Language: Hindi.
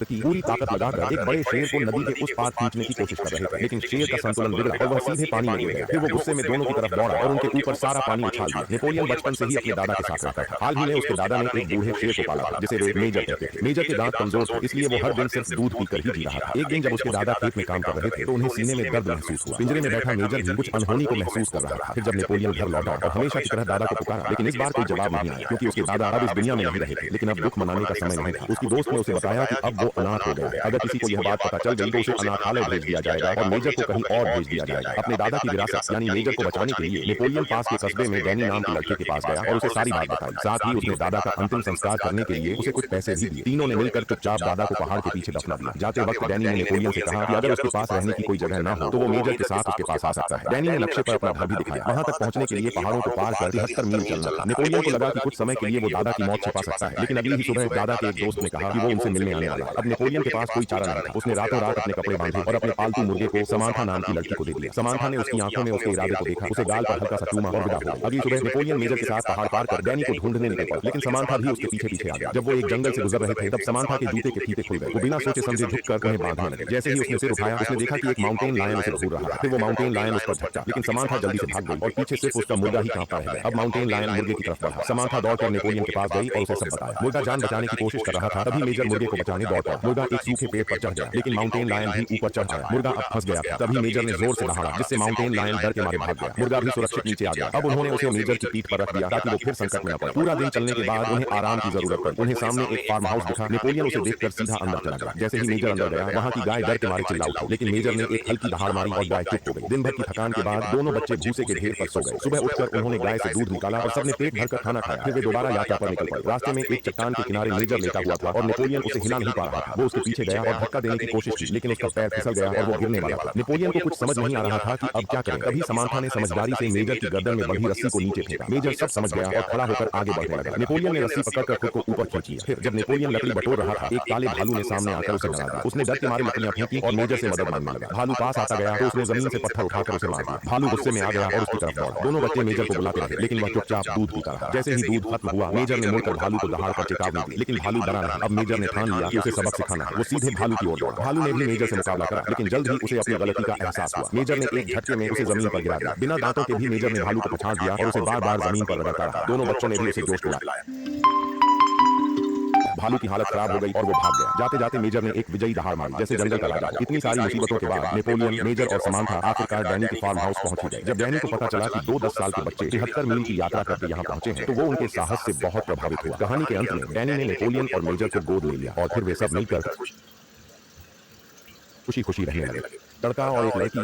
की पूरी ताकत लगाकर एक बड़े शेर को नदी के उस पार खींचने की कोशिश कर रहे थे, लेकिन शेर का संतुलन बिगड़ा और वह सीधे पानी में गिर गया। फिर वो गुस्से में दोनों की तरफ दौड़ा और उनके ऊपर सारा पानी उछाल दिया। नेपोलियन बचपन से ही अपने दादा के साथ रहता था। हाल ही में उसके दादा ने एक बूढ़े शेर को पाला था जिसे वे मेजर कहते थे। मेजर के दांत कमजोर थे, इसलिए वो हर दिन सिर्फ दूध पीकर ही जी रहा था। एक दिन जब उसके दादा खेत में काम कर रहे थे तो उन्हें सीने में दर्द महसूस हुआ। पिंजरे में बैठा मेजर भी कुछ अनहोनी को महसूस कर रहा था। फिर जब नेपोलियन घर लौटा और हमेशा की तरह दादा को पुकारा, लेकिन इस बार कोई जवाब नहीं आया, क्योंकि उसके दादा अब इस दुनिया में नहीं रहे थे। लेकिन अब दुख मनाने का समय नहीं था। उसकी दोस्त ने उसे बताया कि अब वो अनाथ हो गया है। अगर किसी को यह बात पता चल गई तो उसे अनाथालय भेज दिया जाएगा और मेजर को कहीं और भेज दिया जाएगा। अपने दादा की विरासत यानी मेजर को बचाने के लिए नेपोलियन पास के कस्बे में डैनी नाम के लड़के के पास गया और उसे सारी बात बताई। साथ ही उसने दादा का अंतिम संस्कार करने के लिए उसे कुछ पैसे भी दिए। तीनों ने मिलकर चुपचाप दादा को पहाड़ के पीछे दफना दिया। जाते वक्त डैनी ने नेपोलियन से कहा कि अगर उसके पास रहने की कोई जगह न हो तो वो मेजर के साथ उसके पास आ सकता है। डैनी ने नक्शे पर अपना घर भी दिखाया। वहां तक पहुंचने के लिए पहाड़ों को पार कर 73 मील चलना था। नेपोलियन को लगा कि कुछ समय के लिए वो दादा की मौत छिपा सकता है, लेकिन अगली ही सुबह दादा के एक दोस्त ने कहा कि वो उनसे मिलने आने वाला है। अब नेपोलियन के पास कोई चारा नहीं था। उसने रातों रात अपने कपड़े बांधे और अपने पालतू मुर्गे को समांथा नाम की लड़की को दे दिया। समांथा ने उसकी आंखों में उसके इरादे को देखा, उसे गाल पर हल्का सा चूमा और विदा हो गई। अगली सुबह नेपोलियन मेजर के साथ पहाड़ पार कर डैनी को ढूंढने निकल पड़ा, लेकिन समांथा भी उसके पीछे पीछे आ गया। जब वो एक जंगल से गुजर रहे थे तब समांथा के जूते के फीते खुल गए। वो बिना सोचे समझे झुककर उन्हें बांधने लगे। जैसे ही उसने सिर उठाया उसने देखा कि एक माउंटेन लायन उसे घूर रहा है। फिर वो माउंटेन लायन उस पर झपटा, लेकिन समांथा जल्दी से भाग गई और पीछे सिर्फ उसका मुर्गा ही कांपता रह गया। अब माउंटेन लायन मुर्गे की तरफ बढ़ा। समांथा दौड़कर नेपोलियन के पास गई और उसे सब बताया। मुर्गा जान बचाने की कोशिश कर रहा था, तभी मेजर मुर्गे को बचाने दौड़ पड़ा। मुर्गा एक सूखे पेड़ पर चढ़ गया, लेकिन माउंटेन लायन भी ऊपर चढ़ आया। मुर्गा अब फंस गया था। तभी मेजर ने जोर से दहाड़ा, जिससे माउंटेन लायन डर के मारे भाग गया। मुर्गा भी सुरक्षित नीचे आ गया। अब उन्होंने उसे मेजर की पीठ पर रख दिया ताकि वो फिर संकट में न पड़े। पूरा दिन चलने के बाद उन्हें आराम की जरूरत पड़ी। उन्हें सामने एक फार्म हाउस दिखा। नेपोलियन उसे देखकर सीधा अंदर चला गया। जैसे ही मेजर अंदर गया वहां की गाय डर के मारे चिल्ला उठी, लेकिन मेजर ने एक हल्की दहाड़ मारी और गाय चुप हो गई। दिन भर की थकान के बाद दोनों बच्चे भूसे के ढेर पर सो गए। सुबह उठकर उन्होंने गाय से दूध निकाला और सबने पेट भरकर खाना खाया। फिर वे दोबारा यात्रा पर निकल पड़े। रास्ते में एक चट्टान के किनारे मेजर लेटा हुआ था और नेपोलियन उसे हिला नहीं पा रहा था। वो उसके पीछे गया और धक्का देने की कोशिश की, लेकिन उसका पैर फिसल गया और वो गिरने वाला था। नेपोलियन को कुछ समझ नहीं आ रहा था कि अब क्या करें। तभी समांथा ने समझदारी से मेजर की गर्दन में बंधी रस्सी को नीचे फेंका। मेजर सब समझ गया और खड़ा होकर आगे बढ़ने लगा। नेपोलियन ने रस्सी पकड़कर खुद को ऊपर खींच लिया। फिर जब नेपोलियन लकड़ी बटोर रहा था, एक काले भालू ने सामने आकर उसे डरा दिया। उसने डर के मारे लकड़ियां फेंकी और मेजर से मदद मांगने लगा। भालू पास आता गया तो उसने जमीन से पत्थर उठाकर उसे मार दिया। भालू गुस्से में आ गया और उसकी तरफ दौड़ा। दोनों बच्चे मेजर को बुलाते रहे, लेकिन वह चुपचाप दूध पीता रहा। जैसे ही दूध खत्म हुआ मेजर ने मुड़कर भालू को दहाड़ कर चेतावनी दी, लेकिन भालू डरा नहीं। अब मेजर ने ठान लिया कि उसे सबक सिखाना है। वो सीधे भालू की ओर दौड़ा। भालू ने भी मेजर से मुकाबला करा, लेकिन जल्द ही उसे अपनी गलती का एहसास हुआ। मेजर ने एक झटके में उसे जमीन पर गिरा दिया। बिना दांतों के भी मेजर ने भालू को पछाड़ दिया और उसे बार बार जमीन पर रगड़ता रहा। दोनों बच्चों ने भी उसे जोश दिलाया। भालू की हालत खराब हो गई और वो भाग गया। जाते जाते मेजर ने एक विजयी दहाड़ मारी, जैसे जंगल का राजा। इतनी सारी मुसीबतों के बाद नेपोलियन, मेजर और समांथा आखिरकार डैनी के फार्म हाउस पहुंच ही गए। जब डैनी को पता चला कि 2 10 साल के बच्चे 73 मील की यात्रा करके यहाँ पहुंचे हैं तो वो उनके साहस से बहुत प्रभावित हुआ। कहानी के अंत में डैनी ने नेपोलियन और मेजर को गोद ले लिया और फिर वे सब मिलकर खुशी खुशी रहने लगे। लड़का और एक लड़की